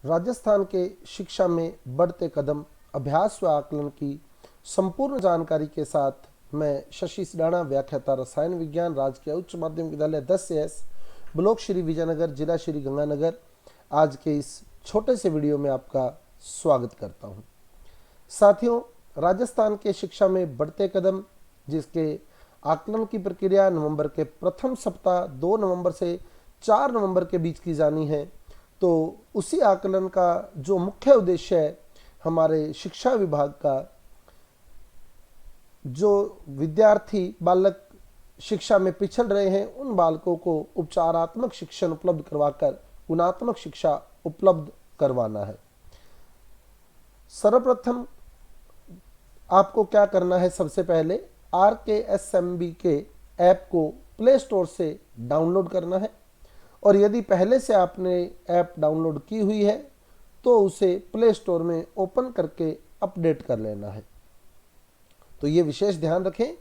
राजस्थान के शिक्षा में बढ़ते कदम, अभ्यास व आकलन की संपूर्ण जानकारी के साथ मैं शशि सिडाना, व्याख्याता रसायन विज्ञान, राजकीय उच्च माध्यमिक विद्यालय 10 ब्लॉक श्री विजयनगर, जिला श्री गंगानगर, आज के इस छोटे से वीडियो में आपका स्वागत करता हूं। साथियों, राजस्थान के शिक्षा में बढ़ते कदम, जिसके आकलन की प्रक्रिया नवंबर के प्रथम सप्ताह 2 नवंबर से 4 नवंबर के बीच की जानी है। तो उसी आकलन का जो मुख्य उद्देश्य है, हमारे शिक्षा विभाग का जो विद्यार्थी बालक शिक्षा में पिछड़ रहे हैं, उन बालकों को उपचारात्मक शिक्षण उपलब्ध करवाकर गुणात्मक शिक्षा उपलब्ध करवाना है। सर्वप्रथम आपको क्या करना है, सबसे पहले RKSMB के ऐप को प्ले स्टोर से डाउनलोड करना है, और यदि पहले से आपने ऐप डाउनलोड की हुई है तो उसे प्ले स्टोर में ओपन करके अपडेट कर लेना है। तो ये विशेष ध्यान रखें,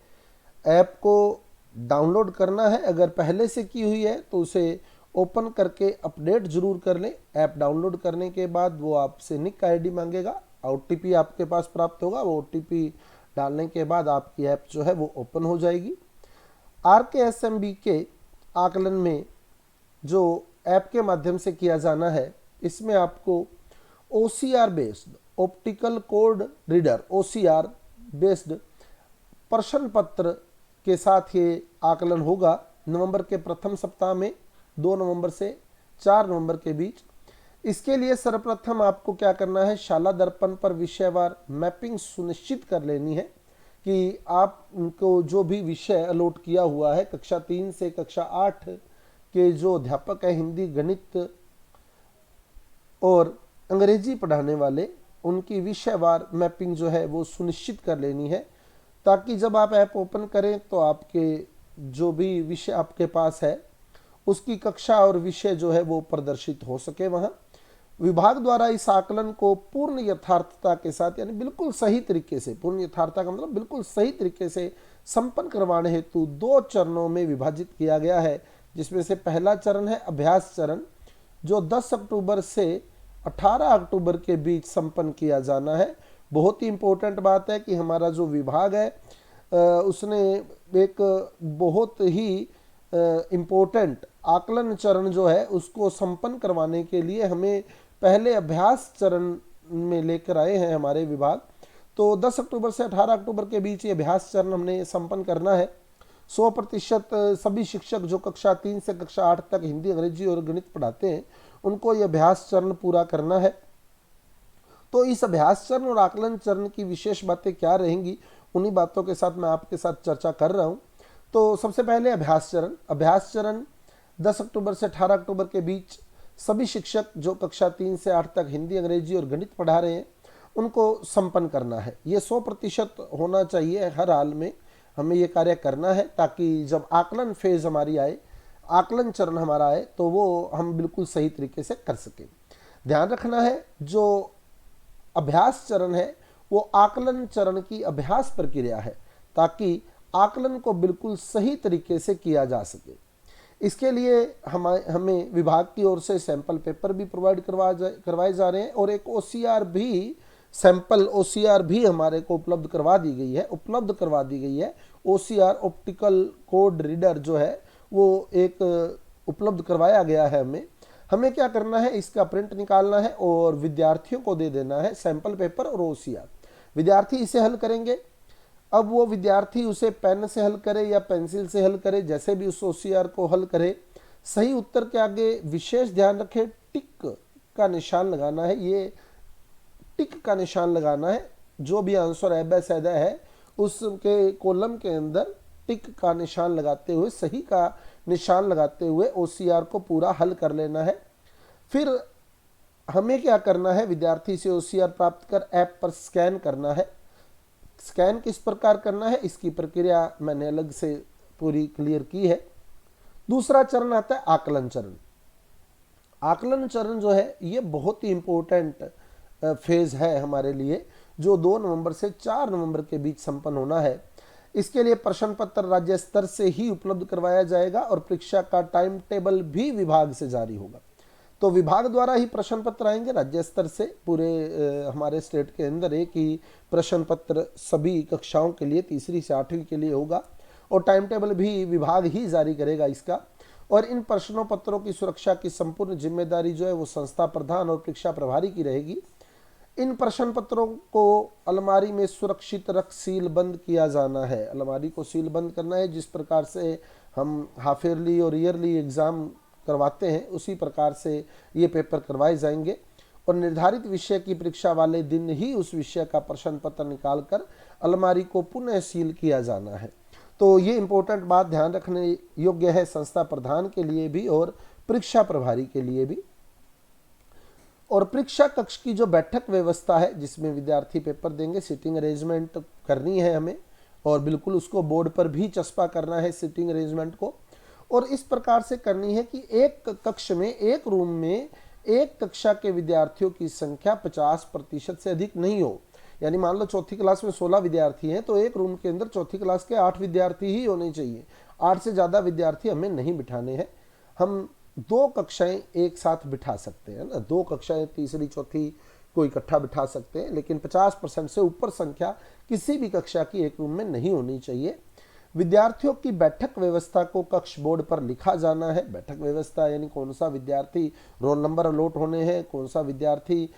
ऐप को डाउनलोड करना है, अगर पहले से की हुई है तो उसे ओपन करके अपडेट जरूर कर लें। ऐप डाउनलोड करने के बाद वो आपसे निक आईडी मांगेगा, OTP आपके पास प्राप्त होगा। वो OTP डालने के बाद आपकी ऐप जो है वो ओपन हो जाएगी। RKSMB के आकलन में जो ऐप के माध्यम से किया जाना है, इसमें आपको OCR based, optical code reader, OCR based प्रश्न पत्र के साथ ये आकलन होगा नवंबर के प्रथम सप्ताह में 2 नवंबर से 4 नवंबर के बीच। इसके लिए सर्वप्रथम आपको क्या करना है, शाला दर्पण पर विषयवार मैपिंग सुनिश्चित कर लेनी है कि आपको जो भी विषय अलॉट किया हुआ है, कक्षा 3 से कक्षा 8 के जो अध्यापक है, हिंदी, गणित और अंग्रेजी पढ़ाने वाले, उनकी विषयवार मैपिंग जो है वो सुनिश्चित कर लेनी है, ताकि जब आप ऐप ओपन करें तो आपके जो भी विषय आपके पास है उसकी कक्षा और विषय जो है वो प्रदर्शित हो सके। वहाँ विभाग द्वारा इस आकलन को पूर्ण यथार्थता के साथ, यानी बिल्कुल सही तरीके से, पूर्ण यथार्थता का मतलब बिल्कुल सही तरीके से संपन्न करवाने हेतु 2 चरणों में विभाजित किया गया है, जिसमें से पहला चरण है अभ्यास चरण, जो 10 अक्टूबर से 18 अक्टूबर के बीच संपन्न किया जाना है। बहुत ही इम्पोर्टेंट बात है कि हमारा जो विभाग है उसने एक बहुत ही इम्पोर्टेंट आकलन चरण जो है उसको संपन्न करवाने के लिए हमें पहले अभ्यास चरण में लेकर आए हैं हमारे विभाग। तो 10 अक्टूबर से 18 अक्टूबर के बीच ये अभ्यास चरण हमने संपन्न करना है। 100% सभी शिक्षक जो कक्षा 3 से कक्षा 8 तक हिंदी, अंग्रेजी और गणित पढ़ाते हैं, उनको ये अभ्यास चरण पूरा करना है। तो इस अभ्यास चरण और आकलन चरण की विशेष बातें क्या रहेंगी, उन्हीं बातों के साथ मैं आपके साथ चर्चा कर रहा हूं। तो सबसे पहले अभ्यास चरण 10 अक्टूबर से 18 अक्टूबर के बीच सभी शिक्षक जो कक्षा 3 से 8 तक हिंदी, अंग्रेजी और गणित पढ़ा रहे हैं, उनको संपन्न करना है। ये 100% होना चाहिए, हर हाल में हमें ये कार्य करना है, ताकि जब आकलन फेज हमारी आए, आकलन चरण हमारा आए, तो वो हम बिल्कुल सही तरीके से कर सकें। ध्यान रखना है, जो अभ्यास चरण है वो आकलन चरण की अभ्यास प्रक्रिया है, ताकि आकलन को बिल्कुल सही तरीके से किया जा सके। इसके लिए हमें विभाग की ओर से सैंपल पेपर भी प्रोवाइड करवाए जा रहे हैं, और एक सैंपल OCR भी हमारे को उपलब्ध करवा दी गई है। OCR ऑप्टिकल कोड रीडर जो है वो एक उपलब्ध करवाया गया है। हमें क्या करना है, इसका प्रिंट निकालना है और विद्यार्थियों को दे देना है, सैंपल पेपर और OCR। विद्यार्थी इसे हल करेंगे। अब वो विद्यार्थी उसे पेन से हल करे या पेंसिल से हल करे, जैसे भी उस OCR को हल करे, सही उत्तर के आगे विशेष ध्यान रखें, टिक का निशान लगाना है। ये टिक का निशान लगाना है, जो भी आंसर है उसके कॉलम के अंदर टिक का निशान लगाते हुए, सही का निशान लगाते हुए OCR को पूरा हल कर लेना है। फिर हमें क्या करना है, विद्यार्थी से OCR प्राप्त कर ऐप पर स्कैन करना है। स्कैन किस प्रकार करना है, इसकी प्रक्रिया मैंने अलग से पूरी क्लियर की है। दूसरा चरण आता है आकलन चरण। आकलन चरण जो है ये बहुत ही इंपॉर्टेंट फेज है हमारे लिए, जो 2 नवंबर से 4 नवंबर के बीच संपन्न होना है। इसके लिए प्रश्न पत्र राज्य स्तर से ही उपलब्ध करवाया जाएगा और परीक्षा का टाइम टेबल भी विभाग से जारी होगा। तो विभाग द्वारा ही प्रश्न पत्र आएंगे राज्य स्तर से। पूरे हमारे स्टेट के अंदर एक ही प्रश्न पत्र सभी कक्षाओं के लिए, तीसरी से 8वीं के लिए होगा, और टाइम टेबल भी विभाग ही जारी करेगा इसका। और इन प्रश्नों पत्रों की सुरक्षा की संपूर्ण जिम्मेदारी जो है वो संस्था प्रधान और परीक्षा प्रभारी की रहेगी। इन प्रश्न पत्रों को अलमारी में सुरक्षित रख सील बंद किया जाना है। अलमारी को सील बंद करना है। जिस प्रकार से हम हाफ ईयरली और ईयरली एग्जाम करवाते हैं उसी प्रकार से ये पेपर करवाए जाएंगे, और निर्धारित विषय की परीक्षा वाले दिन ही उस विषय का प्रश्न पत्र निकालकर अलमारी को पुनः सील किया जाना है। तो ये इंपॉर्टेंट बात ध्यान रखने योग्य है संस्था प्रधान के लिए भी और परीक्षा प्रभारी के लिए भी। और परीक्षा कक्ष की जो बैठक व्यवस्था है जिसमें विद्यार्थी पेपर देंगे, सीटिंग अरेंजमेंट करनी है हमें, और बिल्कुल उसको बोर्ड पर भी चस्पा करना है सीटिंग अरेंजमेंट को। और इस प्रकार से करनी है कि एक कक्ष में, एक रूम में एक कक्षा के विद्यार्थियों की संख्या 50% से अधिक नहीं हो। यानी मान लो चौथी क्लास में 16 विद्यार्थी हैं तो एक रूम के अंदर चौथी क्लास के 8 विद्यार्थी ही होने चाहिए। 8 से ज़्यादा विद्यार्थी हमें नहीं बिठाने हैं। हम 2 कक्षाएं एक साथ बिठा सकते हैं ना, 2 कक्षाएं तीसरी चौथी को इकट्ठा बिठा सकते हैं, लेकिन 50% से ऊपर संख्या किसी भी कक्षा की एक रूम में नहीं होनी चाहिए। विद्यार्थियों की बैठक व्यवस्था को कक्ष बोर्ड पर लिखा जाना है। बैठक व्यवस्था यानी कौन सा विद्यार्थी रोल नंबर अलॉट होने हैं, कौन सा विद्यार्थी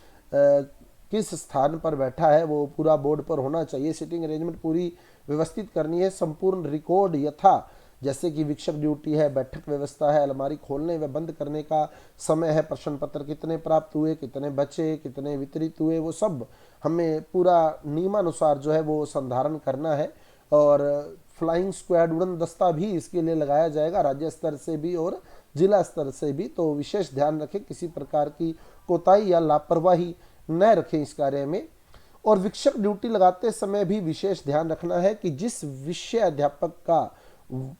किस स्थान पर बैठा है, वो पूरा बोर्ड पर होना चाहिए। सीटिंग अरेंजमेंट पूरी व्यवस्थित करनी है। संपूर्ण रिकॉर्ड यथा, जैसे कि विक्षक ड्यूटी है, बैठक व्यवस्था है, अलमारी खोलने व बंद करने का समय है, प्रश्न पत्र कितने प्राप्त हुए, कितने बचे, कितने वितरित हुए, वो सब हमें पूरा नियमानुसार जो है वो संधारण करना है। और फ्लाइंग स्क्वाड, उड़न दस्ता भी इसके लिए लगाया जाएगा राज्य स्तर से भी और जिला स्तर से भी। तो विशेष ध्यान रखें किसी प्रकार की कोताही या लापरवाही न रखें इस कार्य में। और विक्षक ड्यूटी लगाते समय भी विशेष ध्यान रखना है कि जिस विषय अध्यापक का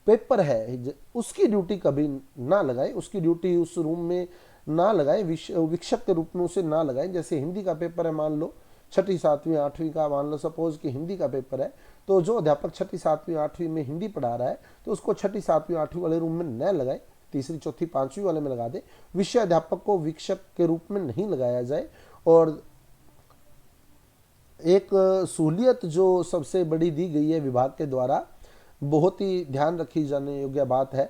पेपर है उसकी ड्यूटी कभी ना लगाए, उसकी ड्यूटी उस रूम में ना लगाए, विक्षक के रूप में उसे ना लगाए। जैसे हिंदी का पेपर है, मान लो 6ठी 7वीं 8वीं का, मान लो सपोज कि हिंदी का पेपर है, तो जो अध्यापक 6ठी 7वीं 8वीं में हिंदी पढ़ा रहा है तो उसको 6ठी 7वीं 8वीं वाले रूम में न लगाए, तीसरी चौथी 5वीं वाले में लगा दे। विषय अध्यापक को विक्षक के रूप में नहीं लगाया जाए। और एक सहूलियत जो सबसे बड़ी दी गई है विभाग के द्वारा, बहुत ही ध्यान रखी जाने योग्य बात है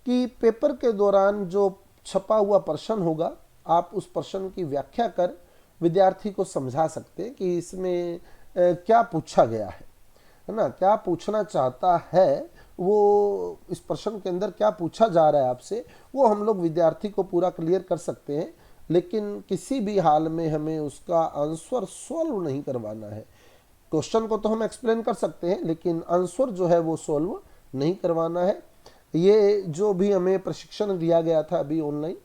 कि पेपर के दौरान जो छपा हुआ प्रश्न होगा, आप उस प्रश्न की व्याख्या कर विद्यार्थी को समझा सकते हैं कि इसमें क्या पूछा गया है ना, क्या पूछना चाहता है, वो इस प्रश्न के अंदर क्या पूछा जा रहा है आपसे, वो हम लोग विद्यार्थी को पूरा क्लियर कर सकते हैं। लेकिन किसी भी हाल में हमें उसका आंसर सॉल्व नहीं करवाना है। क्वेश्चन को तो हम एक्सप्लेन कर सकते हैं लेकिन आंसर जो है वो सॉल्व नहीं करवाना है। ये जो भी हमें प्रशिक्षण दिया गया था अभी ऑनलाइन,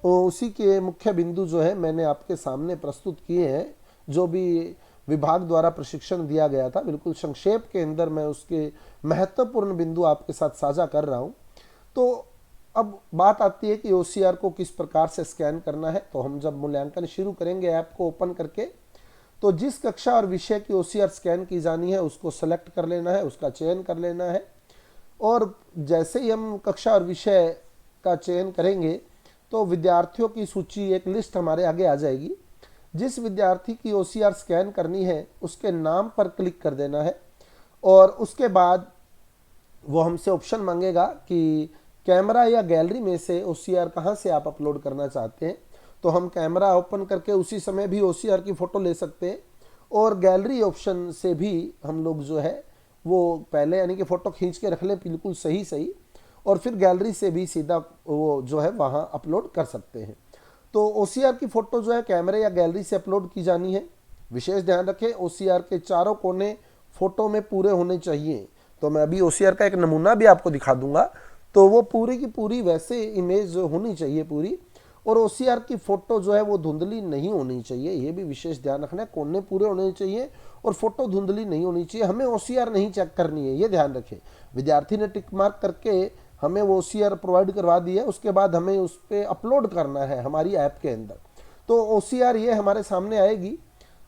उसी के मुख्य बिंदु जो है मैंने आपके सामने प्रस्तुत किए हैं। जो भी विभाग द्वारा प्रशिक्षण दिया गया था बिल्कुल संक्षेप के अंदर मैं उसके महत्वपूर्ण बिंदु आपके साथ साझा कर रहा हूँ। तो अब बात आती है कि OCR को किस प्रकार से स्कैन करना है। तो हम जब मूल्यांकन शुरू करेंगे ऐप को ओपन करके, तो जिस कक्षा और विषय की OCR स्कैन की जानी है उसको सेलेक्ट कर लेना है, उसका चयन कर लेना है। और जैसे ही हम कक्षा और विषय का चयन करेंगे तो विद्यार्थियों की सूची, एक लिस्ट हमारे आगे आ जाएगी। जिस विद्यार्थी की OCR स्कैन करनी है उसके नाम पर क्लिक कर देना है, और उसके बाद वो हमसे ऑप्शन मांगेगा कि कैमरा या गैलरी में से OCR कहाँ से आप अपलोड करना चाहते हैं। तो हम कैमरा ओपन करके उसी समय भी OCR की फ़ोटो ले सकते हैं, और गैलरी ऑप्शन से भी हम लोग जो है वो पहले यानी कि फ़ोटो खींच के रख लें बिल्कुल सही, और फिर गैलरी से भी सीधा वो जो है वहाँ अपलोड कर सकते हैं। तो OCR की फ़ोटो जो है कैमरे या गैलरी से अपलोड की जानी है। विशेष ध्यान रखें OCR के चारों कोने फ़ोटो में पूरे होने चाहिए। तो मैं अभी OCR का एक नमूना भी आपको दिखा दूंगा, तो वो पूरी की पूरी वैसे इमेज होनी चाहिए पूरी। और OCR की फ़ोटो जो है वो धुंधली नहीं होनी चाहिए, ये भी विशेष ध्यान रखना है। कोने पूरे होने चाहिए और फोटो धुंधली नहीं होनी चाहिए। हमें OCR नहीं चेक करनी है, ये ध्यान रखें। विद्यार्थी ने टिक मार्क करके हमें वो OCR प्रोवाइड करवा दी है, उसके बाद हमें उस पर अपलोड करना है हमारी ऐप के अंदर। तो OCR ये हमारे सामने आएगी।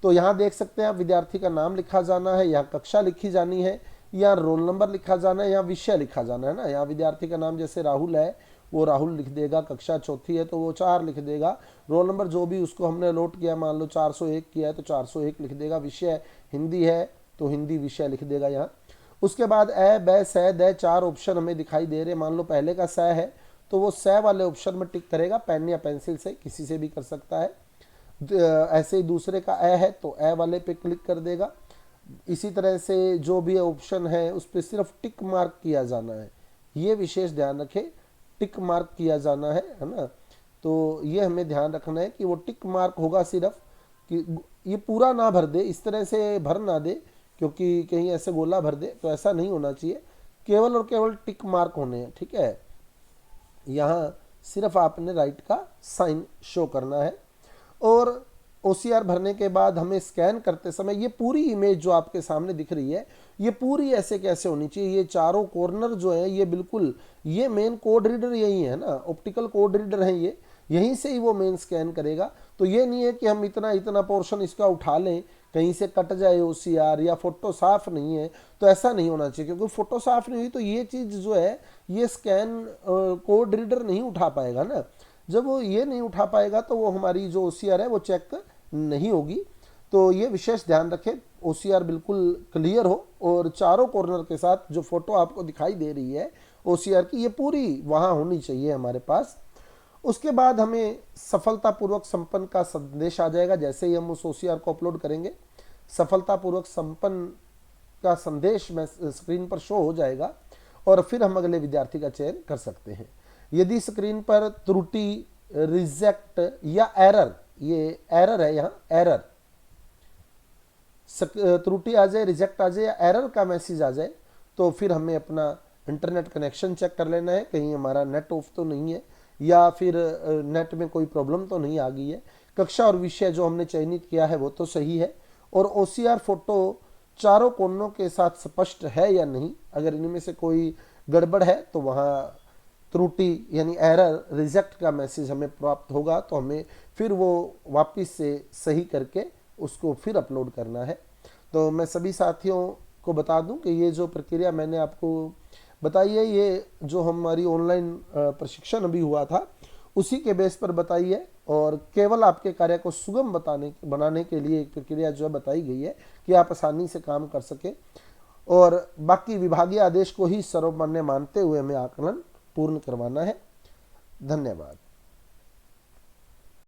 तो यहाँ देख सकते हैं आप, विद्यार्थी का नाम लिखा जाना है, यहाँ कक्षा लिखी जानी है, या रोल नंबर लिखा जाना है, या विषय लिखा जाना है ना। यहाँ विद्यार्थी का नाम जैसे राहुल है, वो राहुल लिख देगा, कक्षा चौथी है तो वो 4 लिख देगा, रोल नंबर जो भी उसको हमने अलॉट किया, मान लो 401 किया है तो 401 लिख देगा, विषय हिंदी है तो हिंदी विषय लिख देगा यहाँ। उसके बाद ए बै सै दै 4 ऑप्शन हमें दिखाई दे रहे, मान लो पहले का सै है तो वो सै वाले ऑप्शन में टिक करेगा, पेन या पेंसिल से किसी से भी कर सकता है। ऐसे ही दूसरे का ए है तो ए वाले पे क्लिक कर देगा। इसी तरह से जो भी ऑप्शन है उस पर सिर्फ टिक मार्क किया जाना है, ये विशेष ध्यान रखें, टिक मार्क किया जाना है ना। तो ये हमें ध्यान रखना है कि वो टिक मार्क होगा सिर्फ, कि ये पूरा ना भर दे, इस तरह से भर ना दे क्योंकि कहीं ऐसे गोला भर दे, तो ऐसा नहीं होना चाहिए, केवल और केवल टिक मार्क होने हैं, ठीक है। यहाँ सिर्फ आपने राइट का साइन शो करना है। और OCR भरने के बाद हमें स्कैन करते समय ये पूरी इमेज जो आपके सामने दिख रही है, ये पूरी ऐसे कैसे होनी चाहिए, ये चारों कॉर्नर जो है ये बिल्कुल, ये मेन कोड रीडर यही है ना, ऑप्टिकल कोड रीडर है ये, यहीं से ही वो मेन स्कैन करेगा। तो ये नहीं है कि हम इतना इतना पोर्शन इसका उठा लें, कहीं से कट जाए OCR या फोटो साफ नहीं है, तो ऐसा नहीं होना चाहिए, क्योंकि फोटो साफ नहीं हुई तो ये चीज़ जो है ये स्कैन कोड रीडर नहीं उठा पाएगा ना। जब वो ये नहीं उठा पाएगा तो वो हमारी जो OCR है वो चेक नहीं होगी। तो ये विशेष ध्यान रखें, OCR बिल्कुल क्लियर हो और चारों कॉर्नर के साथ जो फोटो आपको दिखाई दे रही है OCR की, ये पूरी वहाँ होनी चाहिए हमारे पास। उसके बाद हमें सफलतापूर्वक संपन्न का संदेश आ जाएगा, जैसे ही हम उस OCR को अपलोड करेंगे सफलतापूर्वक संपन्न का संदेश में स्क्रीन पर शो हो जाएगा और फिर हम अगले विद्यार्थी का चयन कर सकते हैं। यदि स्क्रीन पर त्रुटि, रिजेक्ट या एरर, ये एरर है यहाँ, एरर, त्रुटि आ जाए, रिजेक्ट आ जाए या एरर का मैसेज आ जाए, तो फिर हमें अपना इंटरनेट कनेक्शन चेक कर लेना है, कहीं हमारा नेट ऑफ तो नहीं है या फिर नेट में कोई प्रॉब्लम तो नहीं आ गई है, कक्षा और विषय जो हमने चयनित किया है वो तो सही है, और OCR फोटो चारों कोनों के साथ स्पष्ट है या नहीं। अगर इनमें से कोई गड़बड़ है तो वहाँ त्रुटि यानी एरर, रिजेक्ट का मैसेज हमें प्राप्त होगा, तो हमें फिर वो वापस से सही करके उसको फिर अपलोड करना है। तो मैं सभी साथियों को बता दूं कि ये जो प्रक्रिया मैंने आपको बताई है, ये जो हमारी ऑनलाइन प्रशिक्षण अभी हुआ था उसी के बेस पर बताई है, और केवल आपके कार्य को सुगम बनाने के लिए एक प्रक्रिया जो है बताई गई है कि आप आसानी से काम कर सकें, और बाकी विभागीय आदेश को ही सर्वमान्य मानते हुए हमें आकलन पूर्ण करवाना है। धन्यवाद।